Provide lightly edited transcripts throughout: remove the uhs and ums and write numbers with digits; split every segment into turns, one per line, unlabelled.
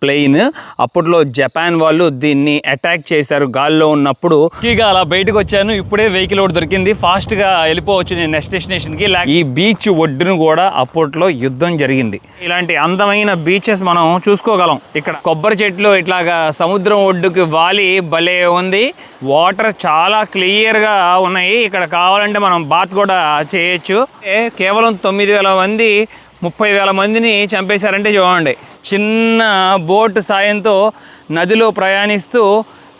Plain అప్పట్లో Japan వాళ్ళు దీన్ని అటాక్ చేశారు గాల్లో ఉన్నప్పుడు. ఇక అలా బయటకు వచ్చాను. ఇప్పుడే వెహికల్ ఒకటి దొరికింది, ఫాస్ట్గా వెళ్ళిపోవచ్చు నేను నెక్స్ట్ డెస్టినేషన్కి. ఈ బీచ్ ఒడ్డును కూడా అప్పట్లో యుద్ధం జరిగింది. ఇలాంటి అందమైన బీచెస్ మనం చూసుకోగలం. ఇక్కడ కొబ్బరి చెట్లు ఇట్లాగా సముద్రం ఒడ్డుకి వాలి భలే ఉంది. వాటర్ చాలా క్లియర్గా ఉన్నాయి. ఇక్కడ కావాలంటే మనం బాత్ కూడా చేయొచ్చు. కేవలం 9,000 మంది 30,000 మందిని చంపేశారంటే చూడండి. చిన్న బోట్ సాయంతో నదిలో ప్రయాణిస్తూ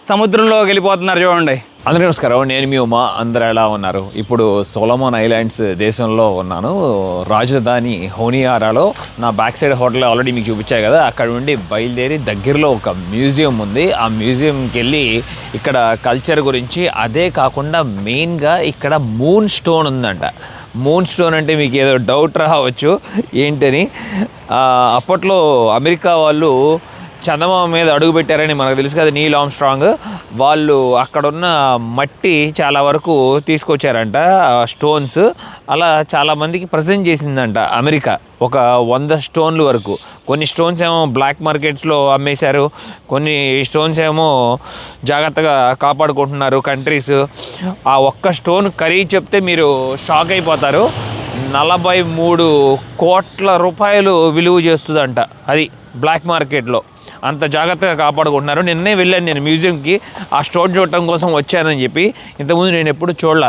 సముద్రంలో వెళ్ళిపోతున్నారు చూడండి.
అందరికీ నమస్కారం, నేను మీ ఉమా. అందరూ ఎలా ఉన్నారు? ఇప్పుడు సోలమన్ ఐలాండ్స్ దేశంలో ఉన్నాను. రాజధాని హోనియారాలో నా బ్యాక్ సైడ్ హోటల్ ఆల్రెడీ మీకు చూపించాయి కదా, అక్కడ నుండి బయలుదేరి దగ్గరలో ఒక మ్యూజియం ఉంది. ఆ మ్యూజియంకి వెళ్ళి ఇక్కడ కల్చర్ గురించి, అదే కాకుండా మెయిన్గా ఇక్కడ మూన్ స్టోన్ ఉందంట. మూన్ స్టోన్ అంటే మీకు ఏదో డౌట్ రావచ్చు ఏంటని. అప్పట్లో అమెరికా వాళ్ళు చందమామ మీద అడుగు పెట్టారని మనకు తెలుసు కదా, నీల్ ఆర్మ్స్ట్రాంగ్ వాళ్ళు అక్కడున్న మట్టి చాలా వరకు తీసుకొచ్చారంట, స్టోన్స్. అలా చాలామందికి ప్రజెంట్ చేసిందంట అమెరికా, ఒక 100 స్టోన్లు వరకు. కొన్ని స్టోన్స్ ఏమో బ్లాక్ మార్కెట్స్లో అమ్మేశారు, కొన్ని స్టోన్స్ ఏమో జాగ్రత్తగా కాపాడుకుంటున్నారు కంట్రీస్. ఆ ఒక్క స్టోన్ ఖరీదు చెప్తే మీరు షాక్ అయిపోతారు. 43 కోట్ల రూపాయలు విలువ చేస్తుందంట అది బ్లాక్ మార్కెట్లో. అంత జాగ్రత్తగా కాపాడుకుంటున్నారు. నిన్నే వెళ్ళాను నేను మ్యూజియంకి, ఆ స్టోన్ చూడటం కోసం వచ్చానని చెప్పి. ఇంతకుముందు నేను ఎప్పుడు చూడలే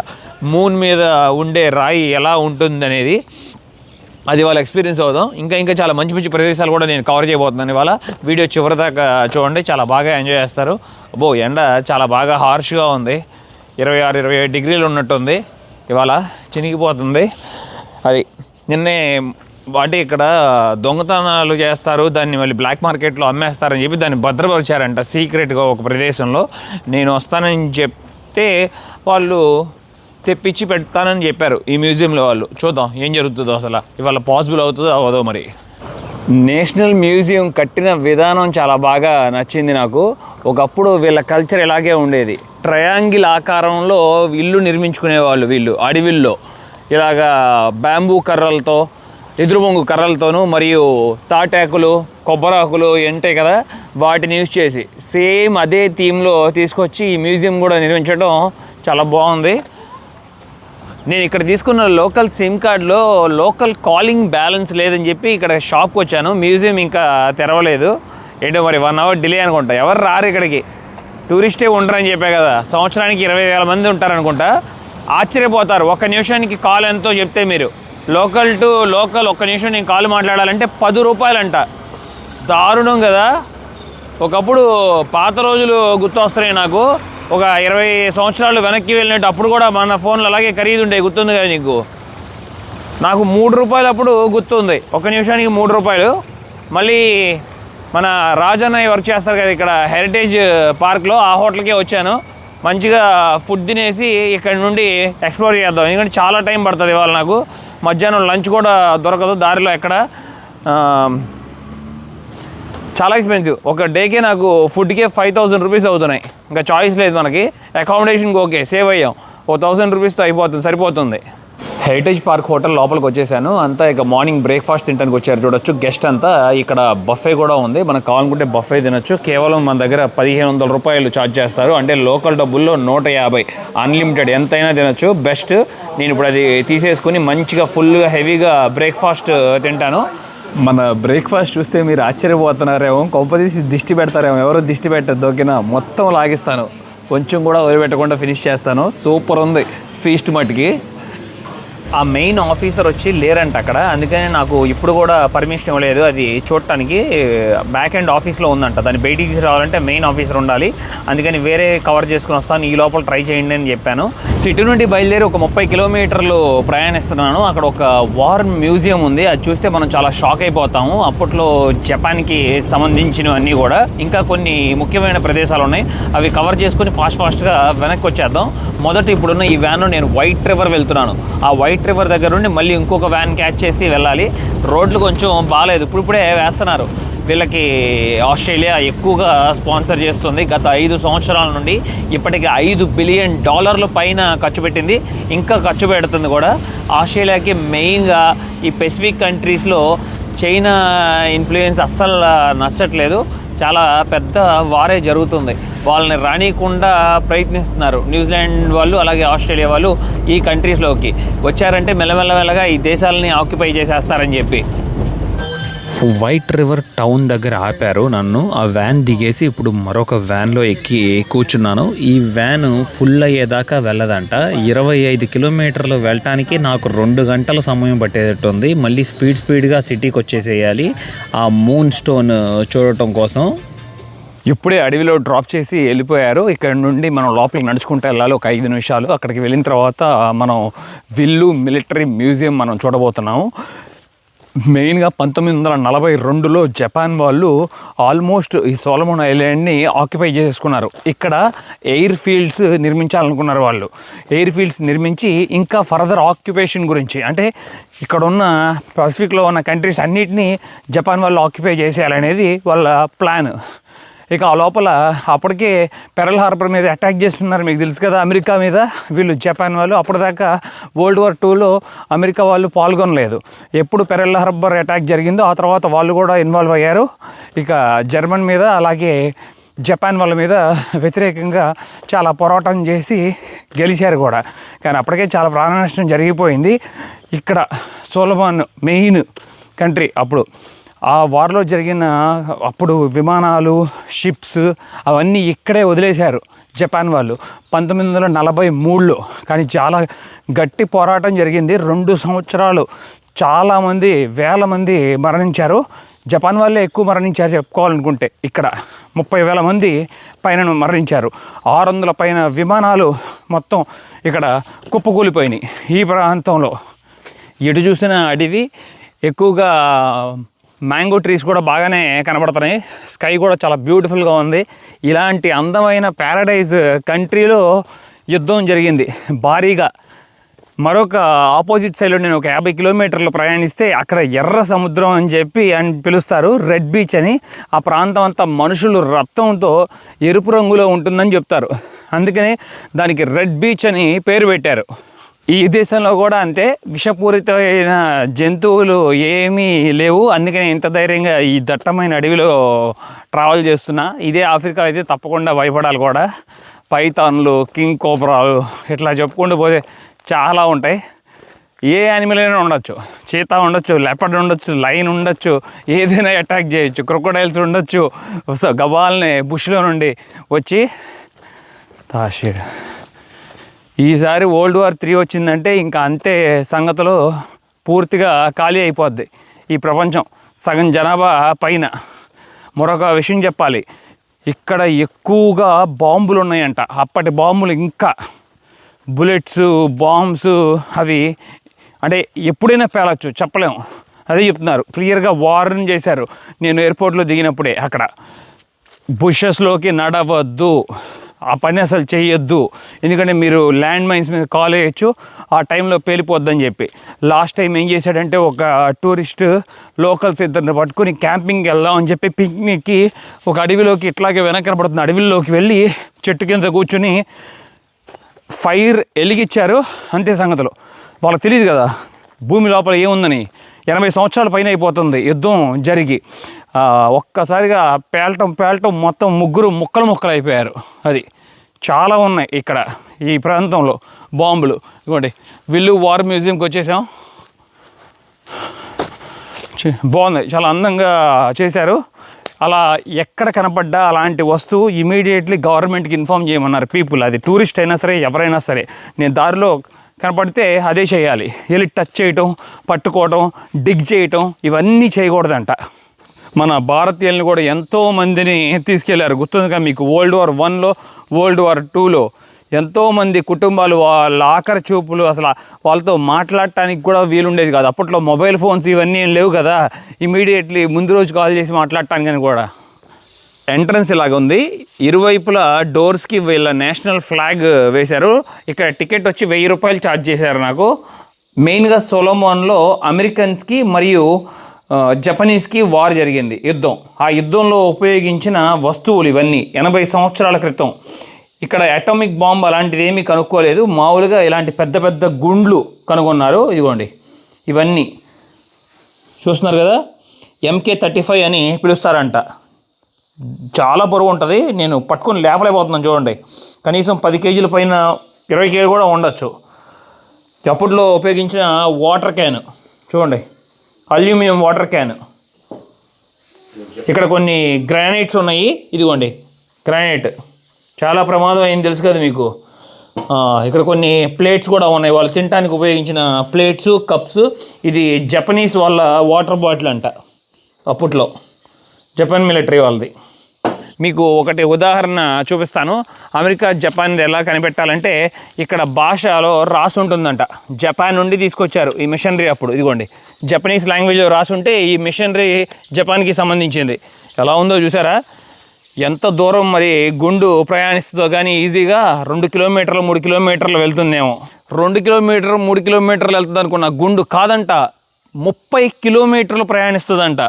మూన్ మీద ఉండే రాయి ఎలా ఉంటుందనేది. అది వాళ్ళ ఎక్స్పీరియన్స్ అవుదాం. ఇంకా చాలా మంచి మంచి ప్రదేశాలు కూడా నేను కవర్ చేయబోతున్నాను ఇవాళ. వీడియో చివరి దాకా చూడండి, చాలా బాగా ఎంజాయ్ చేస్తారు. అబ్బో, ఎండ చాలా బాగా హార్ష్గా ఉంది. 26-27 డిగ్రీలు ఉన్నట్టుంది. ఇవాళ చినిగిపోతుంది. అది నిన్నే అంటే ఇక్కడ దొంగతనాలు చేస్తారు, దాన్ని మళ్ళీ బ్లాక్ మార్కెట్లో అమ్మేస్తారని చెప్పి దాన్ని భద్రపరిచారంట సీక్రెట్గా ఒక ప్రదేశంలో. నేను వస్తానని చెప్తే వాళ్ళు తెప్పించి పెడతానని చెప్పారు ఈ మ్యూజియంలో వాళ్ళు. చూద్దాం ఏం జరుగుతుందో అసలు ఇవాళ పాసిబుల్ అవుతుందో అవదో మరి. నేషనల్ మ్యూజియం కట్టిన విధానం చాలా బాగా నచ్చింది నాకు. ఒకప్పుడు వీళ్ళ కల్చర్ ఇలాగే ఉండేది. ట్రయాంగిల్ ఆకారంలో ఇల్లు నిర్మించుకునేవాళ్ళు వీళ్ళు అడవిల్లో. ఇలాగా బ్యాంబూ కర్రలతో, ఎదురుబొంగు కర్రలతోనూ, మరియు తాటాకులు, కొబ్బరాకులు ఉంటాయి కదా, వాటిని యూజ్ చేసి సేమ్ అదే థీమ్లో తీసుకొచ్చి ఈ మ్యూజియం కూడా నిర్మించడం చాలా బాగుంది. నేను ఇక్కడ తీసుకున్న లోకల్ సిమ్ కార్డులో లోకల్ కాలింగ్ బ్యాలెన్స్ లేదని చెప్పి ఇక్కడ షాప్కి వచ్చాను. మ్యూజియం ఇంకా తెరవలేదు. ఏంటో మరి 1 అవర్ డిలే అనుకుంటా. ఎవరు రారు ఇక్కడికి, టూరిస్టే ఉండరని చెప్పే కదా. సంవత్సరానికి 20,000 మంది ఉంటారనుకుంటా. ఆశ్చర్యపోతారు. 1 నిమిషానికి కాల్ ఎంతో చెప్తే మీరు లోకల్ టు లోకల్ 1 నిమిషం నేను కాల్ మాట్లాడాలంటే 10 రూపాయలంట. దారుణం కదా. ఒకప్పుడు పాత రోజులు గుర్తొస్తున్నాయి నాకు. ఒక 20 సంవత్సరాలు వెనక్కి వెళ్ళినట్టు. అప్పుడు కూడా మన ఫోన్లు అలాగే ఖరీదు ఉండే, గుర్తుంది కదా నీకు. నాకు 3 రూపాయలు అప్పుడు గుర్తుంది, 1 నిమిషానికి 3 రూపాయలు. మళ్ళీ మన రాజన్నయ్య వర్క్ చేస్తారు కదా ఇక్కడ హెరిటేజ్ పార్క్లో, ఆ హోటల్కే వచ్చాను. మంచిగా ఫుడ్ తినేసి ఇక్కడ నుండి ఎక్స్ప్లోర్ చేద్దాం. ఎందుకంటే చాలా టైం పడుతుంది ఇవాళ నాకు. మధ్యాహ్నం లంచ్ కూడా దొరకదు దారిలో ఎక్కడ. చాలా ఎక్స్పెన్సివ్. ఒక డేకే నాకు ఫుడ్కే 5,000 రూపీస్ అవుతున్నాయి. ఇంకా చాయిస్ లేదు మనకి. అకామిడేషన్కి ఓకే సేవ్ అయ్యాం, 1,000 రూపీస్తో అయిపోతుంది, సరిపోతుంది. హెరిటేజ్ పార్క్ హోటల్ లోపలికి వచ్చేసాను. అంతా ఇక మార్నింగ్ బ్రేక్ఫాస్ట్ తినడానికి వచ్చారు చూడొచ్చు గెస్ట్ అంతా. ఇక్కడ బఫే కూడా ఉంది, మనకు కావాలనుకుంటే బఫే తినొచ్చు. కేవలం మన దగ్గర 1,500 రూపాయలు ఛార్జ్ చేస్తారు. అంటే లోకల్ డబ్బుల్లో 150, అన్లిమిటెడ్ ఎంతైనా తినొచ్చు. బెస్ట్. నేను ఇప్పుడు అది తీసేసుకుని మంచిగా ఫుల్గా హెవీగా బ్రేక్ఫాస్ట్ తింటాను. మన బ్రేక్ఫాస్ట్ చూస్తే మీరు ఆశ్చర్యపోతున్నారేమో, కొంపదీసి దిష్టి పెడతారేమో. ఎవరో దిష్టి పెట్టద్దు ఓకేనా. మొత్తం లాగిస్తాను, కొంచెం కూడా వదిలిపెట్టకుండా ఫినిష్ చేస్తాను. సూపర్ ఉంది ఫీస్ట్ మట్టుకి. ఆ మెయిన్ ఆఫీసర్ వచ్చి లేరంట అక్కడ, అందుకని నాకు ఇప్పుడు కూడా పర్మిషన్ ఇవ్వలేదు అది చూడటానికి. బ్యాక్ ఎండ్ ఆఫీస్లో ఉందంట, దాన్ని బయటికి తీసుకురావాలంటే మెయిన్ ఆఫీసర్ ఉండాలి. అందుకని వేరే కవర్ చేసుకుని వస్తాను, ఈ లోపల ట్రై చేయండి అని చెప్పాను. సిటీ నుండి బయలుదేరి ఒక 30 కిలోమీటర్లు ప్రయాణిస్తున్నాను. అక్కడ ఒక వార్ మ్యూజియం ఉంది, అది చూస్తే మనం చాలా షాక్ అయిపోతాము. అప్పట్లో జపాన్కి సంబంధించినవన్నీ కూడా. ఇంకా కొన్ని ముఖ్యమైన ప్రదేశాలు ఉన్నాయి, అవి కవర్ చేసుకుని ఫాస్ట్గా వెనక్కి వచ్చేద్దాం. మొదట ఇప్పుడున్న ఈ వ్యాన్లో నేను వైట్ రివర్ వెళ్తున్నాను. ఆ వైట్ రివర్ దగ్గర నుండి మళ్ళీ ఇంకొక వ్యాన్ క్యాచ్ చేసి వెళ్ళాలి. రోడ్లు కొంచెం బాగాలేదు, ఇప్పుడే వేస్తున్నారు. వీళ్ళకి ఆస్ట్రేలియా ఎక్కువగా స్పాన్సర్ చేస్తుంది. గత 5 సంవత్సరాల నుండి ఇప్పటికి $5 బిలియన్ పైన ఖర్చు పెట్టింది, ఇంకా ఖర్చు పెడుతుంది కూడా. ఆస్ట్రేలియాకి మెయిన్గా ఈ పెసిఫిక్ కంట్రీస్లో
చైనా ఇన్ఫ్లుయెన్స్ అస్సలు నచ్చట్లేదు. చాలా పెద్ద వారే జరుగుతుంది. వాళ్ళని రానియకుండా ప్రయత్నిస్తున్నారు న్యూజిలాండ్ వాళ్ళు, అలాగే ఆస్ట్రేలియా వాళ్ళు ఈ కంట్రీస్లోకి వచ్చారంటే మెల్లమెల్లగా ఈ దేశాలని ఆక్యుపై చేసేస్తారని చెప్పి. వైట్ రివర్ టౌన్ దగ్గర ఆపారు నన్ను. ఆ వ్యాన్ దిగేసి ఇప్పుడు మరొక వ్యాన్లో ఎక్కి కూర్చున్నాను. ఈ వ్యాన్ ఫుల్ అయ్యేదాకా వెళ్ళదంట. 25 కిలోమీటర్లు వెళ్ళటానికి నాకు 2 గంటల సమయం పట్టేటట్టుంది. మళ్ళీ స్పీడ్గా సిటీకి వచ్చేసేయాలి ఆ మూన్ స్టోన్ చూడటం కోసం. ఇప్పుడే అడవిలో డ్రాప్ చేసి వెళ్ళిపోయారు. ఇక్కడ నుండి మనం లోపలికి నడుచుకుంటూ వెళ్ళాలి ఒక 5 నిమిషాలు. అక్కడికి వెళ్ళిన తర్వాత మనం విల్లు మిలిటరీ మ్యూజియం మనం చూడబోతున్నాము. మెయిన్గా 1942లో జపాన్ వాళ్ళు ఆల్మోస్ట్ ఈ సోలమన్ ఐలాండ్ని ఆక్యుపై చేసుకున్నారు. ఇక్కడ ఎయిర్ ఫీల్డ్స్ నిర్మించాలనుకున్నారు వాళ్ళు. ఎయిర్ ఫీల్డ్స్ నిర్మించి ఇంకా ఫర్దర్ ఆక్యుపేషన్ గురించి, అంటే ఇక్కడ ఉన్న పసిఫిక్లో ఉన్న కంట్రీస్ అన్నిటినీ జపాన్ వాళ్ళు ఆక్యుపై చేసేయాలనేది వాళ్ళ ప్లాన్. ఇక ఆ లోపల అప్పటికే పెరల్ హార్బర్ మీద అటాక్ చేస్తున్నారు, మీకు తెలుసు కదా, అమెరికా మీద వీళ్ళు జపాన్ వాళ్ళు. అప్పటిదాకా World War IIలో అమెరికా వాళ్ళు పాల్గొనలేదు. ఎప్పుడు పెరల్ హార్బర్ అటాక్ జరిగిందో ఆ తర్వాత వాళ్ళు కూడా ఇన్వాల్వ్ అయ్యారు. ఇక జర్మన్ మీద అలాగే జపాన్ వాళ్ళ మీద వ్యతిరేకంగా చాలా పోరాటం చేసి గెలిచారు కూడా. కానీ అప్పటికే చాలా ప్రాణ నష్టం జరిగిపోయింది. ఇక్కడ సోలమన్ మెయిన్ కంట్రీ. అప్పుడు ఆ వార్లో జరిగిన అప్పుడు విమానాలు, షిప్స్ అవన్నీ ఇక్కడే వదిలేశారు జపాన్ వాళ్ళు 1943లో. కానీ చాలా గట్టి పోరాటం జరిగింది. 2 సంవత్సరాలు చాలామంది, వేల మంది మరణించారు. జపాన్ వాళ్ళే ఎక్కువ మరణించారు చెప్పుకోవాలనుకుంటే. ఇక్కడ 30,000 మంది పైన మరణించారు. 600 పైన విమానాలు మొత్తం ఇక్కడ కుప్పకూలిపోయినాయి ఈ ప్రాంతంలో. ఎటు చూసిన అడవి, ఎక్కువగా మ్యాంగో ట్రీస్ కూడా బాగానే కనబడుతున్నాయి. స్కై కూడా చాలా బ్యూటిఫుల్గా ఉంది. ఇలాంటి అందమైన ప్యారడైజ్ కంట్రీలో యుద్ధం జరిగింది భారీగా. మరొక ఆపోజిట్ సైడ్లో నేను ఒక 50 కిలోమీటర్లు ప్రయాణిస్తే అక్కడ ఎర్ర సముద్రం అని చెప్పి పిలుస్తారు, రెడ్ బీచ్ అని. ఆ ప్రాంతం అంతా మనుషులు రక్తంతో ఎరుపు రంగులో ఉంటుందని చెప్తారు. అందుకని దానికి రెడ్ బీచ్ అని పేరు పెట్టారు. ఈ దేశంలో కూడా అంతే, విషపూరితమైన జంతువులు ఏమీ లేవు. అందుకని ఇంత ధైర్యంగా ఈ దట్టమైన అడవిలో ట్రావెల్ చేస్తున్నా. ఇదే ఆఫ్రికా అయితే తప్పకుండా భయపడాలి కూడా. పైథాన్లు, కింగ్ కోబ్రాలు ఇట్లా చెప్పుకుంటూ పోతే చాలా ఉంటాయి. ఏ యానిమల్ అయినా ఉండొచ్చు. చీతా ఉండొచ్చు, లెపర్డ్ ఉండొచ్చు, లైన్ ఉండొచ్చు, ఏదైనా అటాక్ చేయొచ్చు. క్రొకోడైల్స్ ఉండొచ్చు. గబాల్ని బుష్లో నుండి వచ్చి తాషేడ్. ఈసారి World War III వచ్చిందంటే ఇంకా అంతే సంగతులు, పూర్తిగా ఖాళీ అయిపోద్ది ఈ ప్రపంచం, సగం జనాభా పైన. మరొక విషయం చెప్పాలి, ఇక్కడ ఎక్కువగా బాంబులు ఉన్నాయంట. అప్పటి బాంబులు ఇంకా బుల్లెట్స్, బాంబ్స్ అవి అంటే ఎప్పుడైనా పేలచ్చు, చెప్పలేము. అదే చెప్తున్నారు, క్లియర్గా వార్న్ చేశారు. నేను ఎయిర్పోర్ట్లో దిగినప్పుడే అక్కడ బుషెస్లోకి నడవద్దు, ఆ పని అసలు చేయొద్దు, ఎందుకంటే మీరు ల్యాండ్ మైన్స్ మీద కాల్ వేయచ్చు, ఆ టైంలో పేలిపోద్దని చెప్పి. లాస్ట్ టైం ఏం చేశాడంటే ఒక టూరిస్ట్ లోకల్స్ ఇద్దరిని పట్టుకుని క్యాంపింగ్కి వెళ్దాం అని చెప్పి పిక్నిక్కి ఒక అడవిలోకి, ఇట్లాగే వెనకనబడుతున్న అడవిలోకి వెళ్ళి చెట్టు కింద కూర్చుని ఫైర్ వెలిగించారు. అంతే సంగతులు. వాళ్ళకి తెలియదు కదా భూమి లోపల ఏముందని. 80 సంవత్సరాల పైన అయిపోతుంది యుద్ధం జరిగి. ఒక్కసారిగా పేలటం మొత్తం ముక్కలు అయిపోయారు. అది చాలా ఉన్నాయి ఇక్కడ ఈ ప్రాంతంలో బాంబులు. ఇదిగోండి, విల్లు వార్ మ్యూజియంకి వచ్చేసాం. బాగుంది, చాలా అందంగా చేశారు. అలా ఎక్కడ కనపడ్డా అలాంటి వస్తువు ఇమీడియట్లీ గవర్నమెంట్కి ఇన్ఫామ్ చేయమన్నారు పీపుల్. అది టూరిస్ట్ అయినా సరే, ఎవరైనా సరే. నేను దారిలో కనపడితే అదే చేయాలి. వెళ్ళి టచ్ చేయటం, పట్టుకోవటం, డిగ్ చేయటం ఇవన్నీ చేయకూడదంట. మన భారతీయులను కూడా ఎంతోమందిని తీసుకెళ్లారు, గుర్తుందిగా మీకు. World War Iలో, World War IIలో ఎంతోమంది కుటుంబాలు వాళ్ళ ఆఖరి చూపులు, అసలు వాళ్ళతో మాట్లాడటానికి కూడా వీలుండేది కాదు. అప్పట్లో మొబైల్ ఫోన్స్ ఇవన్నీ ఏం లేవు కదా, ఇమీడియట్లీ ముందు రోజు కాల్ చేసి మాట్లాడటానికి కూడా. ఎంట్రన్స్ ఇలాగ ఉంది, ఇరువైపులా డోర్స్కి వీళ్ళ నేషనల్ ఫ్లాగ్ వేశారు. ఇక్కడ టికెట్ వచ్చి 1000 రూపాయలు ఛార్జ్ చేశారు నాకు. మెయిన్గా సొలొమోన్లో అమెరికన్స్కి మరియు జపనీస్కి వార్ జరిగింది, యుద్ధం. ఆ యుద్ధంలో ఉపయోగించిన వస్తువులు ఇవన్నీ 80 సంవత్సరాల క్రితం. ఇక్కడ అటామిక్ బాంబ్ అలాంటిది ఏమీ కనుక్కోలేదు, మామూలుగా ఇలాంటి పెద్ద పెద్ద గుండ్లు కనుగొన్నారు. ఇదిగోండి, ఇవన్నీ చూస్తున్నారు కదా, MK-35 అని పిలుస్తారంట. చాలా బరువు ఉంటుంది. నేను పట్టుకొని లేపలేకపోతున్నాను చూడండి. కనీసం 10 కేజీల పైన 20 కేజీలు కూడా ఉండొచ్చు. అప్పట్లో ఉపయోగించిన వాటర్ క్యాన్ చూడండి, అల్యూమినియం వాటర్ క్యాన్. ఇక్కడ కొన్ని గ్రానైట్స్ ఉన్నాయి. ఇదిగోండి గ్రానైట్, చాలా ప్రమాదం అయింది తెలుసు కదా మీకు. ఇక్కడ కొన్ని ప్లేట్స్ కూడా ఉన్నాయి, వాళ్ళు తినడానికి ఉపయోగించిన ప్లేట్స్, కప్స్. ఇది జపనీస్ వాళ్ళ వాటర్ బాటిల్ అంట, అప్పట్లో జపాన్ మిలిటరీ వాళ్ళది. మీకు ఒకటి ఉదాహరణ చూపిస్తాను. అమెరికా జపాన్ ఎలా కనిపెట్టాలంటే ఇక్కడ భాషలో రాసి ఉంటుందంట. జపాన్ నుండి తీసుకొచ్చారు ఈ మిషనరీ. అప్పుడు ఇదిగోండి జపనీస్ లాంగ్వేజ్లో రాసి ఉంటే ఈ మిషనరీ జపాన్కి సంబంధించింది. ఎలా ఉందో చూసారా? ఎంత దూరం మరి గుండు ప్రయాణిస్తుందో కానీ ఈజీగా 2 కిలోమీటర్లు 3 కిలోమీటర్లు వెళ్తుందేమో. 2 కిలోమీటర్లు 3 కిలోమీటర్లు వెళ్తుంది అనుకున్న గుండు కాదంట, 30 కిలోమీటర్లు ప్రయాణిస్తుందంట.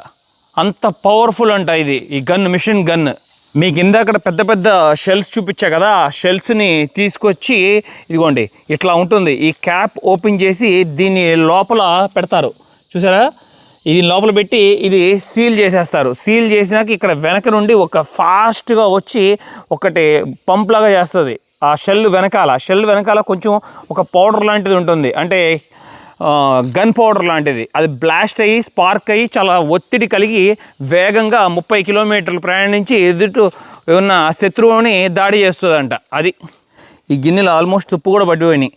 అంత పవర్ఫుల్ అంట ఇది, ఈ గన్, మిషన్ గన్. మీకు ఇందాక పెద్ద పెద్ద షెల్స్ చూపించా కదా, ఆ షెల్స్ని తీసుకొచ్చి ఇదిగోండి ఇట్లా ఉంటుంది. ఈ క్యాప్ ఓపెన్ చేసి దీన్ని లోపల పెడతారు చూసారా? ఇది లోపల పెట్టి ఇది సీల్ చేసేస్తారు. సీల్ చేసినాక ఇక్కడ వెనక నుండి ఒక ఫాస్ట్గా వచ్చి ఒకటి పంప్ లాగా చేస్తుంది. ఆ షెల్ వెనకాల కొంచెం ఒక పౌడర్ లాంటిది ఉంటుంది, అంటే గన్ పౌడర్ లాంటిది. అది బ్లాస్ట్ అయ్యి స్పార్క్ అయ్యి చాలా ఒత్తిడి కలిగి వేగంగా 30 కిలోమీటర్లు ప్రయాణించి ఎదుటి ఉన్న శత్రువుని దాడి చేస్తుందంట. అది ఈ గిన్నెలు ఆల్మోస్ట్ తుప్పు కూడా పట్టిపోయినాయి.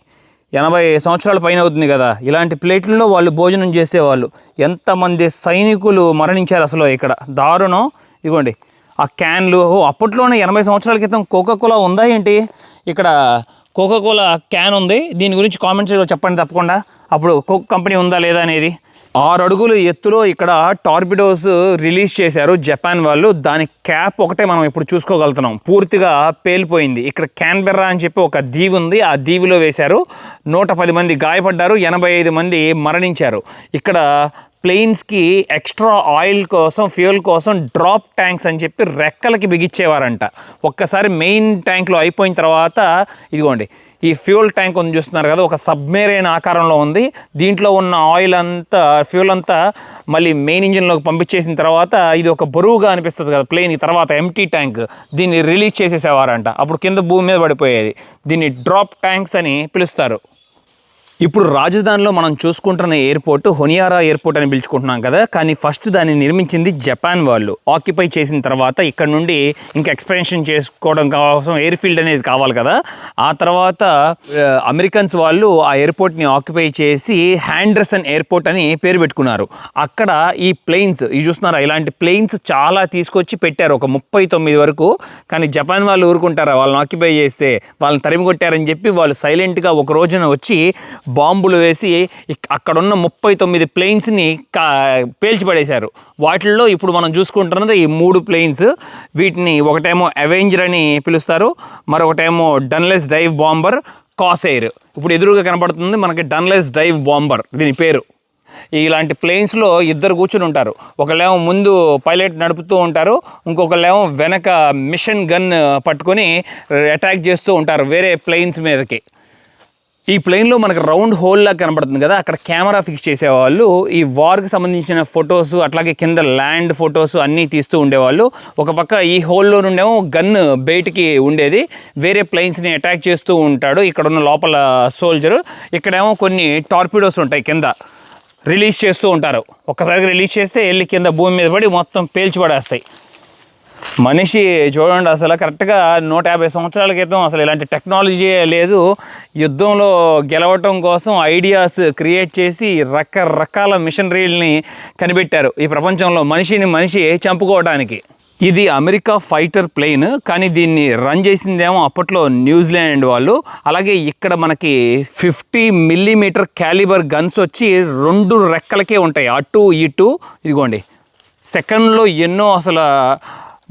80 సంవత్సరాల పైన అవుతుంది కదా. ఇలాంటి ప్లేట్లలో వాళ్ళు భోజనం చేసేవాళ్ళు. ఎంతమంది సైనికులు మరణించారు అసలు ఇక్కడ, దారుణం. ఇదిగోండి ఆ క్యాన్లు. అప్పట్లోనే 80 సంవత్సరాల క్రితం కోకాకోలా ఉందా ఏంటి? ఇక్కడ కోకాకోలా క్యాన్ ఉంది. దీని గురించి కామెంట్స్లో చెప్పండి తప్పకుండా. అప్పుడు కోక్ కంపెనీ ఉందా లేదా అనేది. 6 అడుగులు ఎత్తులో ఇక్కడ టార్పిడోస్ రిలీజ్ చేశారు జపాన్ వాళ్ళు. దాని క్యాప్ ఒకటే మనం ఇప్పుడు చూసుకోగలుగుతున్నాం, పూర్తిగా పేలిపోయింది. ఇక్కడ క్యాన్బెర్రా అని చెప్పి ఒక దీవి ఉంది, ఆ దీవిలో వేశారు. 110 మంది గాయపడ్డారు, 85 మంది మరణించారు. ఇక్కడ ప్లేన్స్కి ఎక్స్ట్రా ఆయిల్ కోసం, ఫ్యూయల్ కోసం డ్రాప్ ట్యాంక్స్ అని చెప్పి రెక్కలకి బిగించేవారంట. ఒక్కసారి మెయిన్ ట్యాంక్లో అయిపోయిన తర్వాత ఇదిగోండి ఈ ఫ్యూయల్ ట్యాంక్ ఉంది చూస్తున్నారు కదా, ఒక సబ్మెరైన్ ఆకారంలో ఉంది. దీంట్లో ఉన్న ఆయిల్ అంతా, ఫ్యూయల్ అంతా మళ్ళీ మెయిన్ ఇంజిన్లోకి పంపించేసిన తర్వాత ఇది ఒక బరువుగా అనిపిస్తుంది కదా ప్లేన్. తర్వాత ఎంటీ ట్యాంక్, దీన్ని రిలీజ్ చేసేసేవారంట. అప్పుడు కింద భూమి మీద పడిపోయేది. దీన్ని డ్రాప్ ట్యాంక్స్ అని పిలుస్తారు. ఇప్పుడు రాజధానిలో మనం చూసుకుంటున్న ఎయిర్పోర్ట్ హొనియారా ఎయిర్పోర్ట్ అని పిలుచుకుంటున్నాం కదా, కానీ ఫస్ట్ దాన్ని నిర్మించింది జపాన్ వాళ్ళు. ఆక్యుపై చేసిన తర్వాత ఇక్కడ నుండి ఇంకా ఎక్స్పాన్షన్ చేసుకోవడం కోసం ఎయిర్ ఫీల్డ్ అనేది కావాలి కదా. ఆ తర్వాత అమెరికన్స్ వాళ్ళు ఆ ఎయిర్పోర్ట్ని ఆక్యుపై చేసి హ్యాండర్సన్ ఎయిర్పోర్ట్ అని పేరు పెట్టుకున్నారు. అక్కడ ఈ ప్లేన్స్, ఇది చూస్తున్నారా, ఇలాంటి ప్లేన్స్ చాలా తీసుకొచ్చి పెట్టారు, ఒక 39 వరకు. కానీ జపాన్ వాళ్ళు ఊరుకుంటారా? వాళ్ళని ఆక్యుపై చేస్తే వాళ్ళని తరిమి కొట్టారని చెప్పి వాళ్ళు సైలెంట్గా ఒక రోజున వచ్చి బాంబులు వేసి అక్కడున్న 39 ప్లేన్స్ని పేల్చిపడేశారు. వాటిల్లో ఇప్పుడు మనం చూసుకుంటున్నది ఈ 3 ప్లేన్స్. వీటిని ఒకటేమో అవెంజర్ అని పిలుస్తారు, మరొకటేమో డన్లెస్ డైవ్ బాంబర్ కాసెయిర్. ఇప్పుడు ఎదురుగా కనబడుతుంది మనకి డన్లెస్ డైవ్ బాంబర్ దీని పేరు. ఇలాంటి ప్లేన్స్లో 2 కూర్చుని ఉంటారు. ఒకళ్ళేమో ముందు పైలట్ నడుపుతూ ఉంటారు, ఇంకొకళ్ళేమో వెనక మిషన్ గన్ పట్టుకొని అటాక్ చేస్తూ ఉంటారు వేరే ప్లేన్స్ మీదకి. ఈ ప్లేన్లో మనకు రౌండ్ హోల్ లాగా కనబడుతుంది కదా, అక్కడ కెమెరా ఫిక్స్ చేసేవాళ్ళు. ఈ వార్కి సంబంధించిన ఫొటోస్, అట్లాగే కింద ల్యాండ్ ఫొటోస్ అన్నీ తీస్తూ ఉండేవాళ్ళు. ఒక పక్క ఈ హోల్లో నుండేమో గన్ బయటికి ఉండేది, వేరే ప్లేన్స్ని అటాక్ చేస్తూ ఉంటాడు ఇక్కడ ఉన్న లోపల సోల్జరు. ఇక్కడేమో కొన్ని టార్పిడోస్ ఉంటాయి, కింద రిలీజ్ చేస్తూ ఉంటారు. ఒక్కసారిగా రిలీజ్ చేస్తే వెళ్ళి కింద భూమి మీద పడి మొత్తం పేల్చిపడేస్తాయి. మనిషి చూడండి, అసలు కరెక్ట్గా 150 సంవత్సరాల క్రితం అసలు ఇలాంటి టెక్నాలజీ లేదు. యుద్ధంలో గెలవటం కోసం ఐడియాస్ క్రియేట్ చేసి రకరకాల మిషనరీలని కనిపెట్టారు ఈ ప్రపంచంలో, మనిషి చంపుకోవడానికి. ఇది అమెరికా ఫైటర్ ప్లేన్, కానీ దీన్ని రన్ చేసిందేమో అప్పట్లో న్యూజిలాండ్ వాళ్ళు. అలాగే ఇక్కడ మనకి 50 మిల్లీమీటర్ క్యాలిబర్ గన్స్ వచ్చి 2 రెక్కలకే ఉంటాయి, అటు ఇటు. ఇదిగోండి సెకండ్లో ఎన్నో, అసలు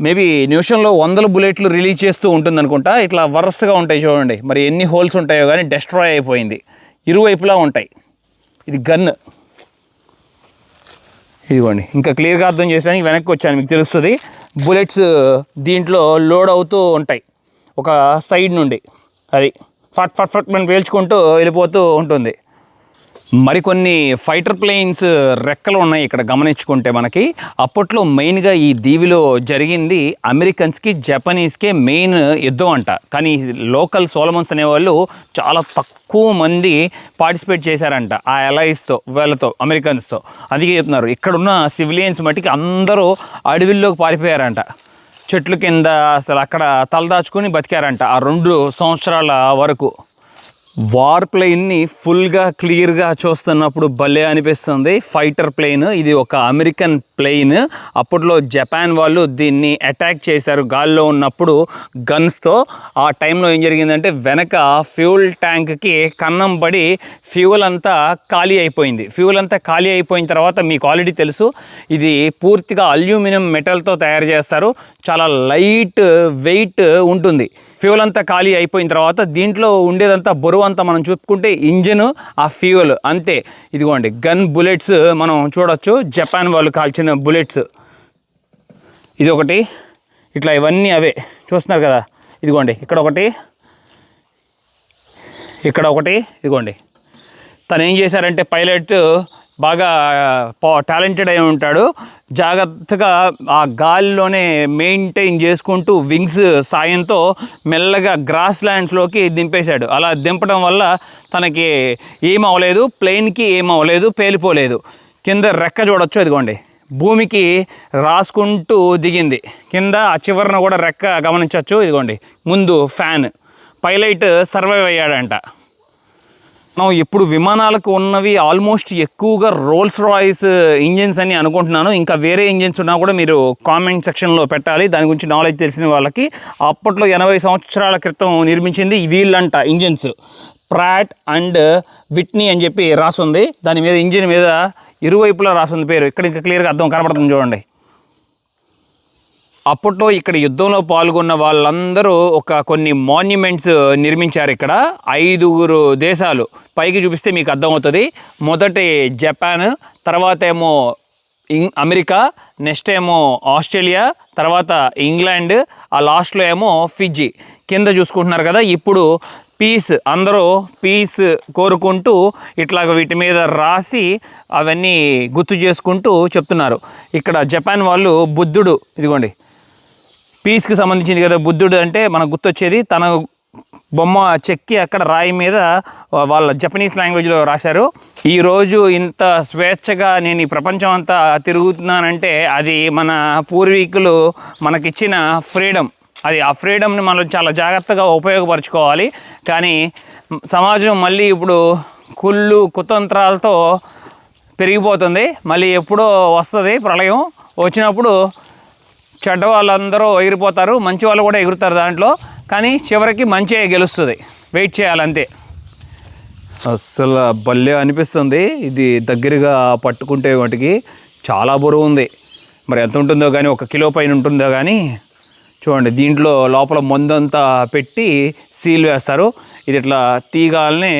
మేబీ నిమిషంలో 100 బుల్లెట్లు రిలీజ్ చేస్తూ ఉంటుంది అనుకుంటా. ఇట్లా వరుసగా ఉంటాయి చూడండి, మరి ఎన్ని హోల్స్ ఉంటాయో కానీ డెస్ట్రాయ్ అయిపోయింది. ఇరువైపులా ఉంటాయి. ఇది గన్. ఇదిగోండి ఇంకా క్లియర్గా అర్థం చేసడానికి వెనక్కి వచ్చాను, మీకు తెలుస్తుంది. బుల్లెట్స్ దీంట్లో లోడ్ అవుతూ ఉంటాయి ఒక సైడ్ నుండి. అది ఫట్ ఫట్ ఫట్ మనం పేల్చుకుంటూ వెళ్ళిపోతూ ఉంటుంది. మరికొన్ని ఫైటర్ ప్లేన్స్ రెక్కలు ఉన్నాయి ఇక్కడ గమనించుకుంటే మనకి. అప్పట్లో మెయిన్గా ఈ దీవిలో జరిగింది అమెరికన్స్కి జపనీస్కే మెయిన్ యుద్ధం అంట. కానీ లోకల్ సోలమన్స్ అనేవాళ్ళు చాలా తక్కువ మంది పార్టిసిపేట్ చేశారంట ఆ అలైస్తో, వీళ్ళతో, అమెరికన్స్తో. అందుకే చెప్తున్నారు ఇక్కడున్న సివిలియన్స్ మట్టికి అందరూ అడవిల్లోకి పారిపోయారంట, చెట్ల కింద అసలు అక్కడ తలదాచుకొని బతికారంట ఆ 2 సంవత్సరాల వరకు. వార్ ప్లేన్ని ఫుల్గా క్లియర్గా చూస్తున్నప్పుడు భలే అనిపిస్తుంది. ఫైటర్ ప్లేన్ ఇది ఒక అమెరికన్ ప్లేన్. అప్పట్లో జపాన్ వాళ్ళు దీన్ని అటాక్ చేశారు గాల్లో ఉన్నప్పుడు గన్స్తో. ఆ టైంలో ఏం జరిగిందంటే వెనక ఫ్యూల్ ట్యాంక్కి కన్నం పడి ఫ్యూల్ అంతా ఖాళీ అయిపోయింది. ఫ్యూల్ అంతా ఖాళీ అయిపోయిన తర్వాత మీకు ఆల్రెడీ తెలుసు ఇది పూర్తిగా అల్యూమినియం మెటల్తో తయారు చేస్తారు, చాలా లైట్ వెయిట్ ఉంటుంది. ఫ్యూల్ అంతా ఖాళీ అయిపోయిన తర్వాత దీంట్లో ఉండేదంతా బరువు అంతా మనం చూసుకుంటే ఇంజిన్, ఆ ఫ్యూయల్ అంతే. ఇదిగోండి గన్ బుల్లెట్స్ మనం చూడొచ్చు, జపాన్ వాళ్ళు కాల్చిన బుల్లెట్స్. ఇది ఒకటి, ఇట్లా ఇవన్నీ అవే చూస్తున్నారు కదా. ఇదిగోండి ఇక్కడ ఒకటి, ఇక్కడ ఒకటి. ఇదిగోండి తను ఏం చేశారంటే పైలట్ బాగా టాలెంటెడ్ అయి ఉంటాడు, జాగ్రత్తగా ఆ గాలిలోనే మెయింటైన్ చేసుకుంటూ వింగ్స్ సాయంతో మెల్లగా గ్రాస్ ల్యాండ్స్లోకి దింపేశాడు. అలా దింపడం వల్ల తనకి ఏమవలేదు, ప్లేన్కి ఏమవలేదు, పేలిపోలేదు. కింద రెక్క చూడొచ్చు, ఇదిగోండి భూమికి రాసుకుంటూ దిగింది. కింద ఆ చివరన కూడా రెక్క గమనించవచ్చు. ఇదిగోండి ముందు ఫ్యాన్. Pilot survive అయ్యాడంట. మనం ఇప్పుడు విమానాలకు ఉన్నవి ఆల్మోస్ట్ ఎక్కువగా రోల్స్ రాయిస్ ఇంజిన్స్ అని అనుకుంటున్నాను. ఇంకా వేరే ఇంజిన్స్ ఉన్నా కూడా మీరు కామెంట్ సెక్షన్లో పెట్టాలి, దాని గురించి నాలెడ్జ్ తెలిసిన వాళ్ళకి. అప్పట్లో 80 సంవత్సరాల క్రితం నిర్మించింది వీళ్ళంట ఇంజిన్స్. ప్రాట్ అండ్ విట్నీ అని చెప్పి రాసుంది దాని మీద, ఇంజిన్ మీద ఇరువైపులా రాసుంది పేరు. ఇక్కడ ఇంకా క్లియర్గా అర్థం కనబడుతుంది చూడండి. అప్పట్లో ఇక్కడ యుద్ధంలో పాల్గొన్న వాళ్ళందరూ కొన్ని మాన్యుమెంట్స్ నిర్మించారు ఇక్కడ. 5 దేశాలు పైకి చూపిస్తే మీకు అర్థమవుతుంది. మొదటి జపాన్, తర్వాత ఏమో అమెరికా, నెక్స్ట్ ఏమో ఆస్ట్రేలియా, తర్వాత ఇంగ్లాండ్, ఆ లాస్ట్లో ఏమో ఫిజీ. కింద చూసుకుంటున్నారు కదా, ఇప్పుడు పీస్, అందరూ పీస్ కోరుకుంటూ ఇట్లాగ వీటి మీద రాసి అవన్నీ గుర్తు చేసుకుంటూ చెప్తున్నారు. ఇక్కడ జపాన్ వాళ్ళు బుద్ధుడు, ఇదిగోండి పీస్కి సంబంధించింది కదా బుద్ధుడు అంటే మనకు గుర్తొచ్చేది. తన బొమ్మ చెక్కి అక్కడ రాయి మీద వాళ్ళ జపనీస్ లాంగ్వేజ్లో రాశారు. ఈరోజు ఇంత స్వేచ్ఛగా నేను ఈ ప్రపంచం అంతా తిరుగుతున్నానంటే అది మన పూర్వీకులు మనకిచ్చిన ఫ్రీడమ్. అది ఆ ఫ్రీడమ్ని మనం చాలా జాగ్రత్తగా ఉపయోగపరచుకోవాలి. కానీ సమాజం మళ్ళీ ఇప్పుడు కుతంత్రాలతో పెరిగిపోతుంది. మళ్ళీ ఎప్పుడో వస్తుంది ప్రళయం. వచ్చినప్పుడు చెడ్డ వాళ్ళందరూ ఎగిరిపోతారు, మంచి వాళ్ళు కూడా ఎగురుతారు దాంట్లో. కానీ చివరికి మంచి గెలుస్తుంది, వెయిట్ చేయాలంతే. అస్సలు భలే అనిపిస్తుంది. ఇది దగ్గరగా పట్టుకుంటే వాటికి చాలా బరువు ఉంది. మరి ఎంత ఉంటుందో కానీ 1 కిలో పైన ఉంటుందో కానీ. చూడండి దీంట్లో లోపల మందంతా పెట్టి సీల్ వేస్తారు. ఇది ఇట్లా తీగాలని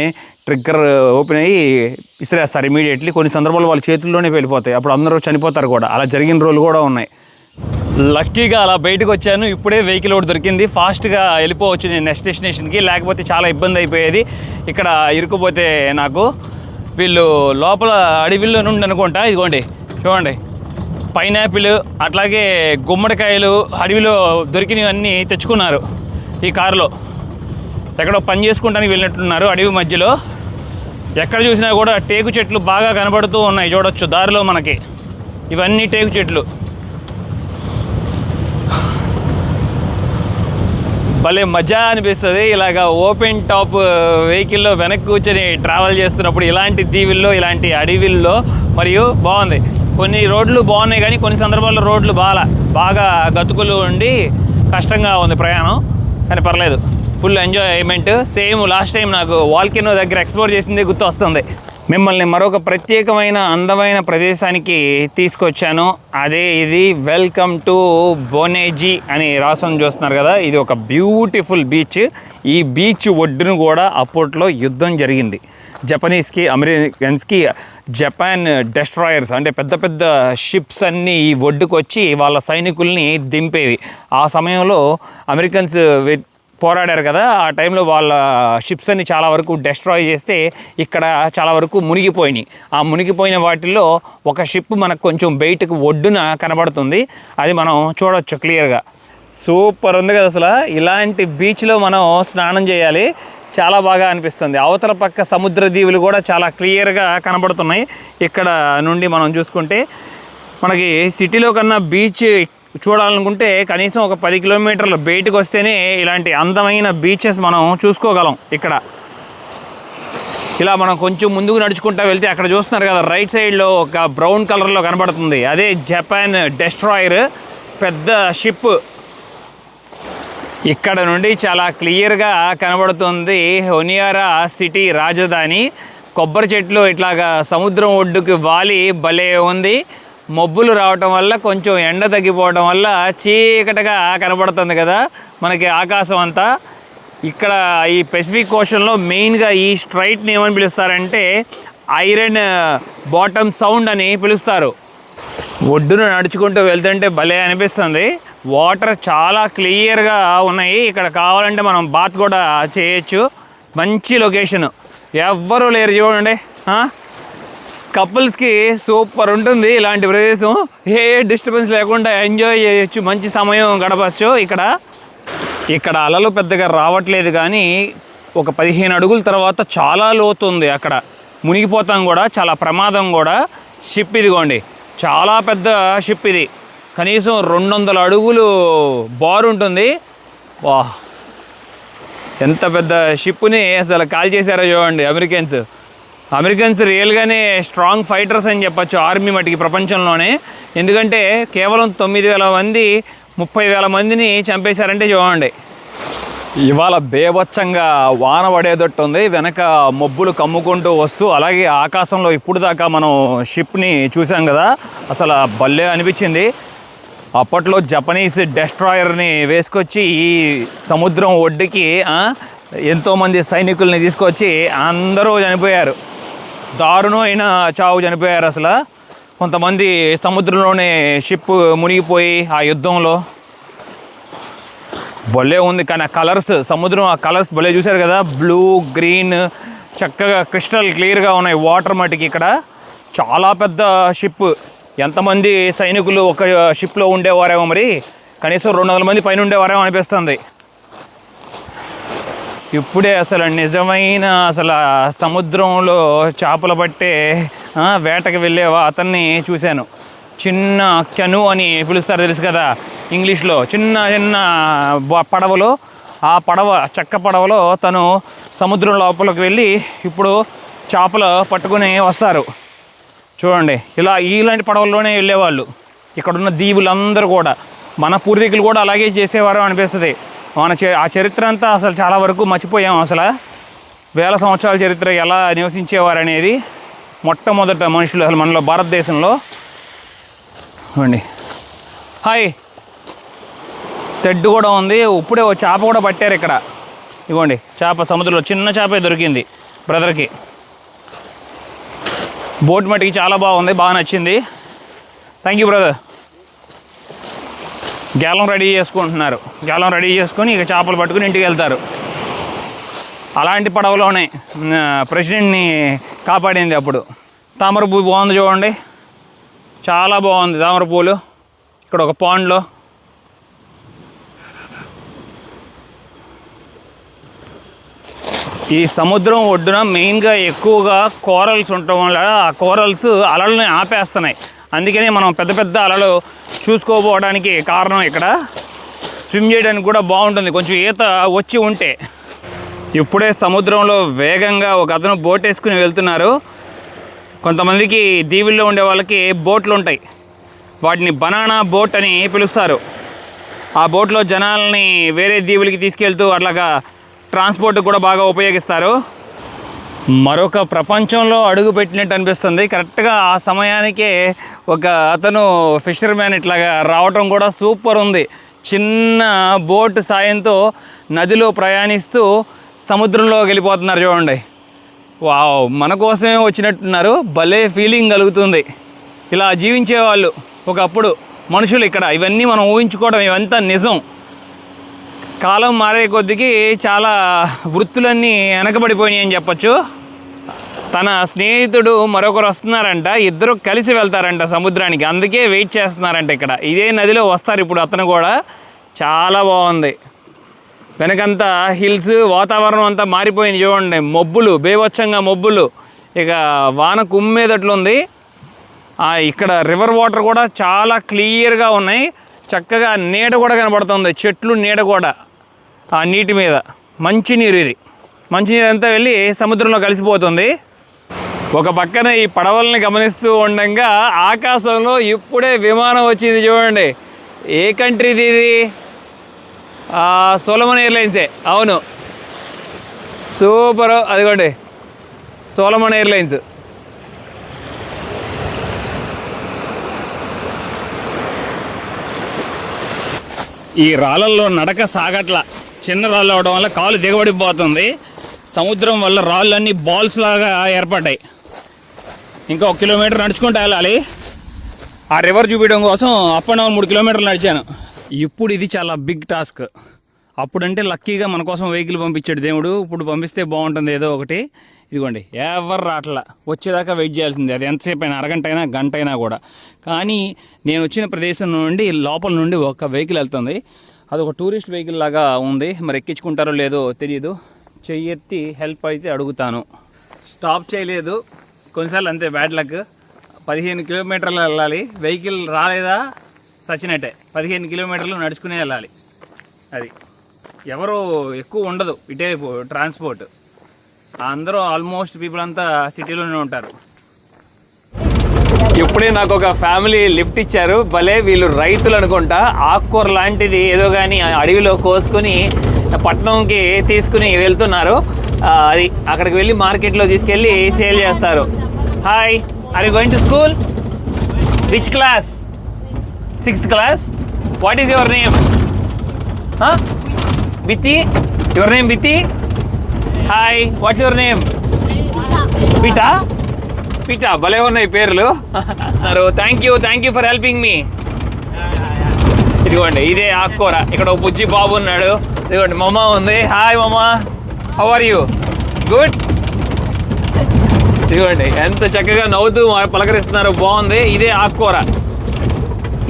ట్రిగ్గర్ ఓపెన్ అయ్యి ఇసిరేస్తారు ఇమీడియట్లీ. కొన్ని సందర్భాల్లో వాళ్ళ చేతుల్లోనే వెళ్ళిపోతాయి, అప్పుడు అందరూ చనిపోతారు కూడా. అలా జరిగిన రోజులు కూడా ఉన్నాయి. లక్కీగా అలా బయటకు వచ్చాను. ఇప్పుడే వెహికల్ ఒకటి దొరికింది, ఫాస్ట్గా వెళ్ళిపోవచ్చు నేను నెక్స్ట్ డెస్టినేషన్కి. లేకపోతే చాలా ఇబ్బంది అయిపోయేది ఇక్కడ ఇరుక్కుపోతే నాకు. వీళ్ళు లోపల అడవిలో నుండి అనుకుంటా. ఇదిగోండి చూడండి పైనాపిల్, అట్లాగే గుమ్మడికాయలు అడవిలో దొరికినవన్నీ తెచ్చుకున్నారు ఈ కారులో. ఎక్కడో పని చేసుకుంటానికి వెళ్ళినట్టున్నారు అడవి మధ్యలో. ఎక్కడ చూసినా కూడా టేకు చెట్లు బాగా కనబడుతూ ఉన్నాయి, చూడొచ్చు దారిలో మనకి. ఇవన్నీ టేకు చెట్లు. భలే మజా అనిపిస్తుంది ఇలాగ ఓపెన్ టాప్ వెహికల్లో వెనక్కి కూర్చొని ట్రావెల్ చేస్తున్నప్పుడు ఇలాంటి దీవుల్లో, ఇలాంటి అడవిల్లో. మరియు బాగుంది. కొన్ని రోడ్లు బాగున్నాయి కానీ కొన్ని సందర్భాల్లో రోడ్లు బాగా గతుకులు ఉండి కష్టంగా ఉంది ప్రయాణం. కానీ పర్లేదు, full enjoyment. Same last time నాకు వాల్కెనో దగ్గర ఎక్స్ప్లోర్ చేసింది గుర్తు వస్తుంది. మిమ్మల్ని మరొక ప్రత్యేకమైన అందమైన ప్రదేశానికి తీసుకొచ్చాను. అదే ఇది. వెల్కమ్ టు బోనేజీ అని రాసుకొని చూస్తున్నారు కదా. ఇది ఒక బ్యూటిఫుల్ బీచ్. ఈ బీచ్ ఒడ్డును కూడా అప్పట్లో యుద్ధం జరిగింది. జపనీస్కి, అమెరికన్స్కి. జపాన్ డెస్ట్రాయర్స్ అంటే పెద్ద పెద్ద షిప్స్ అన్నీ ఈ ఒడ్డుకు వచ్చి వాళ్ళ సైనికుల్ని దింపేవి. ఆ సమయంలో అమెరికన్స్ పోరాడారు కదా, ఆ టైంలో వాళ్ళ షిప్స్ అన్ని చాలా వరకు డెస్ట్రాయ్ చేస్తే ఇక్కడ చాలా వరకు మునిగిపోయినాయి. ఆ మునిగిపోయిన వాటిల్లో ఒక షిప్ మనకు కొంచెం బయటకు ఒడ్డున కనబడుతుంది, అది మనం చూడవచ్చు క్లియర్గా. సూపర్ ఉంది కదా అసలు. ఇలాంటి బీచ్లో మనం స్నానం చేయాలి, చాలా బాగా అనిపిస్తుంది. అవతల పక్క సముద్ర దీవులు కూడా చాలా క్లియర్గా కనబడుతున్నాయి. ఇక్కడ నుండి మనం చూసుకుంటే మనకి సిటీలో కన్నా బీచ్ చూడాలనుకుంటే కనీసం ఒక 10 కిలోమీటర్ల బయటకు వస్తేనే ఇలాంటి అందమైన బీచెస్ మనం చూసుకోగలం. ఇక్కడ ఇలా మనం కొంచెం ముందుకు నడుచుకుంటూ వెళ్తే అక్కడ చూస్తున్నారు కదా, రైట్ సైడ్లో ఒక బ్రౌన్ కలర్లో కనబడుతుంది, అదే జపాన్ డెస్ట్రాయర్ పెద్ద షిప్. ఇక్కడ నుండి చాలా క్లియర్గా కనబడుతుంది హొనియారా సిటీ రాజధాని. కొబ్బరి చెట్లు ఇట్లాగా సముద్రం ఒడ్డుకి వాలి భలే ఉంది. మబ్బులు రావటం వల్ల కొంచెం ఎండ తగ్గిపోవడం వల్ల చీకటిగా కనబడుతుంది కదా మనకి ఆకాశం అంతా. ఇక్కడ ఈ పెసిఫిక్ ఓషన్లో మెయిన్గా ఈ స్ట్రైట్ని ఏమని పిలుస్తారంటే ఐరన్ బాటమ్ సౌండ్ అని పిలుస్తారు. ఒడ్డున నడుచుకుంటూ వెళ్తుంటే భలే అనిపిస్తుంది. వాటర్ చాలా క్లియర్గా ఉన్నాయి. ఇక్కడ కావాలంటే మనం బాత్ కూడా చేయొచ్చు. మంచి లొకేషన్, ఎవ్వరూ లేరు చూడండి. కపుల్స్కి సూపర్ ఉంటుంది ఇలాంటి ప్రదేశం. ఏ డిస్టర్బెన్స్ లేకుండా ఎంజాయ్ చేయొచ్చు, మంచి సమయం గడపచ్చు. ఇక్కడ అలలు పెద్దగా రావట్లేదు, కానీ ఒక 15 అడుగుల తర్వాత చాలా లోతు ఉంది, అక్కడ మునిగిపోతాం కూడా, చాలా ప్రమాదం కూడా. షిప్ ఇదిగోండి, చాలా పెద్ద షిప్ ఇది, కనీసం 200 అడుగులు బార్ ఉంటుంది. వా, ఎంత పెద్ద షిప్ని అసలు కాల్ చేశారో చూడండి అమెరికన్స్ రియల్గానే స్ట్రాంగ్ ఫైటర్స్ అని చెప్పచ్చు ఆర్మీ మటుకి ప్రపంచంలోనే. ఎందుకంటే కేవలం 9,000 మంది 30,000 మందిని చంపేశారంటే చూడండి. ఇవాళ బేభత్సంగా వాన పడేదట్టు ఉంది, వెనక మబ్బులు కమ్ముకుంటూ వస్తూ. అలాగే ఆకాశంలో ఇప్పుడు దాకా మనం షిప్ని చూసాం కదా, అసలు భలే అనిపించింది. అప్పట్లో జపనీస్ డెస్ట్రాయర్ని వేసుకొచ్చి ఈ సముద్రం ఒడ్డుకి ఎంతోమంది సైనికుల్ని తీసుకొచ్చి అందరూ చనిపోయారు. దారుణమైన చావు చనిపోయారు అసలు. కొంతమంది సముద్రంలోనే షిప్ మునిగిపోయి ఆ యుద్ధంలో. భలే ఉంది, కానీ ఆ కలర్స్, సముద్రం ఆ కలర్స్ భలే చూశారు కదా, బ్లూ గ్రీన్ చక్కగా క్రిస్టల్ క్లియర్గా ఉన్నాయి వాటర్ మటుకి. ఇక్కడ చాలా పెద్ద షిప్, ఎంతమంది సైనికులు ఒక షిప్లో ఉండేవారేమో, మరి కనీసం 200 మంది పైన ఉండేవారేమో అనిపిస్తుంది. ఇప్పుడే అసలు నిజమైన అసలు సముద్రంలో చేపలు పట్టే వేటకి వెళ్ళేవా అతన్ని చూశాను. చిన్న కెను అని పిలుస్తారు తెలుసు కదా ఇంగ్లీష్లో, చిన్న చిన్న పడవలు. ఆ పడవ, చెక్క పడవలో తను సముద్రం లోపలికి వెళ్ళి ఇప్పుడు చేపలు పట్టుకుని వస్తారు. చూడండి, ఇలాంటి పడవల్లోనే వెళ్ళేవాళ్ళు. ఇక్కడున్న దీవులందరూ కూడా, మన పూర్వీకులు కూడా అలాగే చేసేవారు అనిపిస్తుంది. ఆ చరిత్ర అంతా అసలు చాలా వరకు మర్చిపోయాం. అసలు 1000 సంవత్సరాల చరిత్ర ఎలా నివసించేవారు అనేది. మొట్టమొదట మనుషులు అసలు మనలో భారతదేశంలో. అండి హాయ్, తెడ్డు కూడా ఉంది. ఇప్పుడే ఓ చేప కూడా పట్టారు ఇక్కడ. ఇవ్వండి చేప, సముద్రంలో చిన్న చేపే దొరికింది బ్రదర్కి. బోట్ మట్టికి చాలా బాగుంది, బాగా నచ్చింది. Thank you brother. గ్యాలం రెడీ చేసుకుంటున్నారు. గ్యాలం రెడీ చేసుకొని ఇక చేపలు పట్టుకుని ఇంటికి వెళ్తారు. అలాంటి పడవలోనే ప్రెసిడెంట్ని కాపాడింది అప్పుడు. తామర పువ్వు బాగుంది చూడండి, చాలా బాగుంది తామర పువ్వులు. ఇక్కడ ఒక పాండ్లో ఈ సముద్రం ఒడ్డున మెయిన్గా ఎక్కువగా కోరల్స్ ఉండటం వల్ల ఆ కోరల్స్ అలల్ని ఆపేస్తున్నాయి. అందుకని మనం పెద్ద పెద్ద అలలు చూసుకోపోవడానికి కారణం. ఇక్కడ స్విమ్ చేయడానికి కూడా బాగుంటుంది కొంచెం ఈత వచ్చి ఉంటే. ఇప్పుడే సముద్రంలో వేగంగా ఒక అతను బోట్ వేసుకుని వెళ్తున్నారు. కొంతమందికి దీవుల్లో ఉండే వాళ్ళకి బోట్లు ఉంటాయి, వాటిని బనానా బోట్ అని పిలుస్తారు. ఆ బోట్లో జనాల్ని వేరే దీవులకి తీసుకెళ్తూ అట్లాగా ట్రాన్స్పోర్ట్ కూడా బాగా ఉపయోగిస్తారు. మరొక ప్రపంచంలో అడుగు పెట్టినట్టు అనిపిస్తుంది. కరెక్ట్గా ఆ సమయానికే ఒక అతను ఫిషర్మ్యాన్ ఇట్లాగా రావటం కూడా సూపర్ ఉంది. చిన్న బోట్ సాయంతో నదిలో ప్రయాణిస్తూ సముద్రంలోకి వెళ్ళిపోతున్నారు చూడండి. వావ్, మన కోసమే వచ్చినట్టున్నారు. భలే ఫీలింగ్ కలుగుతుంది. ఇలా జీవించేవాళ్ళు ఒకప్పుడు మనుషులు ఇక్కడ. ఇవన్నీ మనం ఊహించుకోవడం, ఇవంతా నిజం. కాలం మారే కొద్దికి చాలా వృత్తులన్నీ వెనకబడిపోయినాయి అని చెప్పచ్చు. తన స్నేహితుడు మరొకరు వస్తున్నారంట, ఇద్దరు కలిసి వెళ్తారంట సముద్రానికి, అందుకే వెయిట్ చేస్తున్నారంట ఇక్కడ. ఇదే నదిలో వస్తారు ఇప్పుడు అతను కూడా. చాలా బాగుంది. వెనకంతా హిల్స్, వాతావరణం అంతా మారిపోయింది చూడండి. మబ్బులు, బేవచ్చంగా మబ్బులు, ఇక వాన కుమ్మేదట్లుంది. ఇక్కడ రివర్ వాటర్ కూడా చాలా క్లియర్గా ఉన్నాయి. చక్కగా నీడ కూడా కనబడుతుంది, చెట్లు నీడ కూడా ఆ నీటి మీద. మంచినీరు ఇది. మంచినీరు అంతా వెళ్ళి సముద్రంలో కలిసిపోతుంది. ఒక పక్కన ఈ పడవల్ని గమనిస్తూ ఉండగా ఆకాశంలో ఇప్పుడే విమానం వచ్చింది చూడండి. ఏ కంట్రీది ఇది? సోలమన్ ఎయిర్లైన్సే. అవును, సూపర్. అదిగోండి సోలమన్ ఎయిర్లైన్స్. ఈ రాళ్ళల్లో నడక సాగట్ల. చిన్న రాళ్ళు అవడం వల్ల కాలు దిగబడిపోతుంది. సముద్రం వల్ల రాళ్ళన్నీ బాల్స్ లాగా ఏర్పడ్డాయి. ఇంకా 1 కిలోమీటర్ నడుచుకుంటూ వెళ్ళాలి. ఆ రివర్ చూపించడం కోసం అప్ అండ్ డౌన్ 3 కిలోమీటర్లు నడిచాను. ఇప్పుడు ఇది చాలా బిగ్ టాస్క్. అప్పుడంటే లక్కీగా మన కోసం వెహికల్ పంపించాడు దేవుడు. ఇప్పుడు పంపిస్తే బాగుంటుంది ఏదో ఒకటి. ఇదిగోండి, ఎవరు రాట్లా. వచ్చేదాకా వెయిట్ చేయాల్సిందే. అది ఎంతసేపు అయినా, అరగంట అయినా, గంట అయినా కూడా. కానీ నేను వచ్చిన ప్రదేశం నుండి లోపల నుండి ఒక వెహికల్ వెళ్తుంది. అది ఒక టూరిస్ట్ వెహికల్ లాగా ఉంది. మరి ఎక్కించుకుంటారో లేదో తెలియదు. చెయ్యెత్తి హెల్ప్ అయితే అడుగుతాను. స్టాప్ చేయలేదు కొన్నిసార్లు, అంతే బ్యాడ్ లక్. 15 కిలోమీటర్లు వెళ్ళాలి. వెహికల్ రాలేదా సచ్చినట్టే. 15 కిలోమీటర్లు నడుచుకునే వెళ్ళాలి. అది ఎవరు ఎక్కువ ఉండదు ఇటేపు ట్రాన్స్పోర్ట్. అందరూ ఆల్మోస్ట్ పీపుల్ అంతా సిటీలోనే ఉంటారు. ఇప్పుడే నాకు ఒక ఫ్యామిలీ లిఫ్ట్ ఇచ్చారు. భలే, వీళ్ళు రైతులు అనుకుంటా. ఆకుకూర లాంటిది ఏదో కానీ అడవిలో కోసుకొని పట్టణంకి తీసుకుని వెళ్తున్నారు. అది అక్కడికి వెళ్ళి మార్కెట్లో తీసుకెళ్ళి సేల్ చేస్తారు. Hi, are you going to school? Which class? 6th class. What is your name? వితి. యువర్ నేమ్ వితి? Hi, what's your name? పీటా. పీటా, భలే ఉన్నాయి పేర్లు. Thank you for helping me. ఇదిగోండి, ఇదే ఆకుకూర. ఇక్కడ ఒక బుజ్జి బాబు ఉన్నాడు. ఇదిగోండి మమ్మ ఉంది. హాయ్ మమ్మ, హౌ ఆర్ యూ? గుడ్. ఇదిగోండి ఎంత చక్కగా నవ్వుతూ పలకరిస్తున్నారు. బాగుంది. ఇదే ఆకుకూర.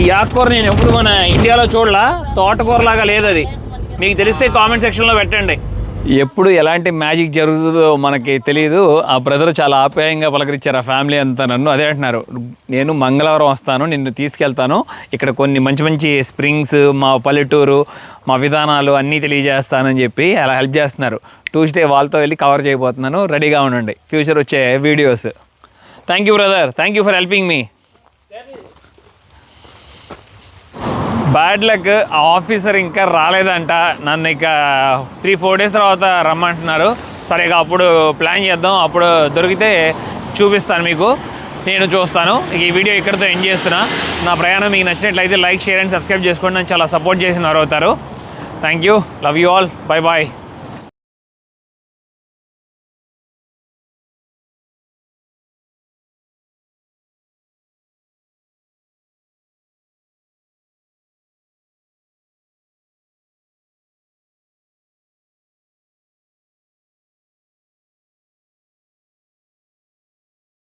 ఈ ఆకుకూర నేను ఎప్పుడు మన ఇండియాలో చూడలా. తోటకూరలాగా లేదు అది. మీకు తెలిస్తే కామెంట్ సెక్షన్లో పెట్టండి. ఎప్పుడు ఎలాంటి మ్యాజిక్ జరుగుతుందో మనకి తెలియదు. ఆ బ్రదర్ చాలా ఆప్యాయంగా పలకరించారు ఆ ఫ్యామిలీ అంతా నన్ను. అదే అంటున్నారు, నేను మంగళవారం వస్తాను, నిన్ను తీసుకెళ్తాను, ఇక్కడ కొన్ని మంచి మంచి స్ప్రింగ్స్, మా పల్లెటూరు, మా విధానాలు అన్నీ తెలియజేస్తానని చెప్పి అలా హెల్ప్ చేస్తున్నారు. ట్యూస్డే వాళ్ళతో వెళ్ళి కవర్ చేయబోతున్నాను. రెడీగా ఉండండి ఫ్యూచర్ వచ్చే videos. Thank you brother, thank you for helping me. Bad luck, ఆ ఆఫీసర్ ఇంకా రాలేదంట. నన్ను ఇక 3-4 డేస్ తర్వాత రమ్మంటున్నారు. సరే ఇక అప్పుడు ప్లాన్ చేద్దాం. అప్పుడు దొరికితే చూపిస్తాను మీకు, నేను చూస్తాను. ఈ వీడియో ఇక్కడితో ఎండ్ చేస్తున్నా. నా ప్రయాణం మీకు నచ్చినట్లయితే లైక్, షేర్ అండ్ సబ్స్క్రైబ్ చేసుకోండి. నన్ను చాలా సపోర్ట్ చేసిన వారు అవుతారు. Thank you, love you all, bye bye.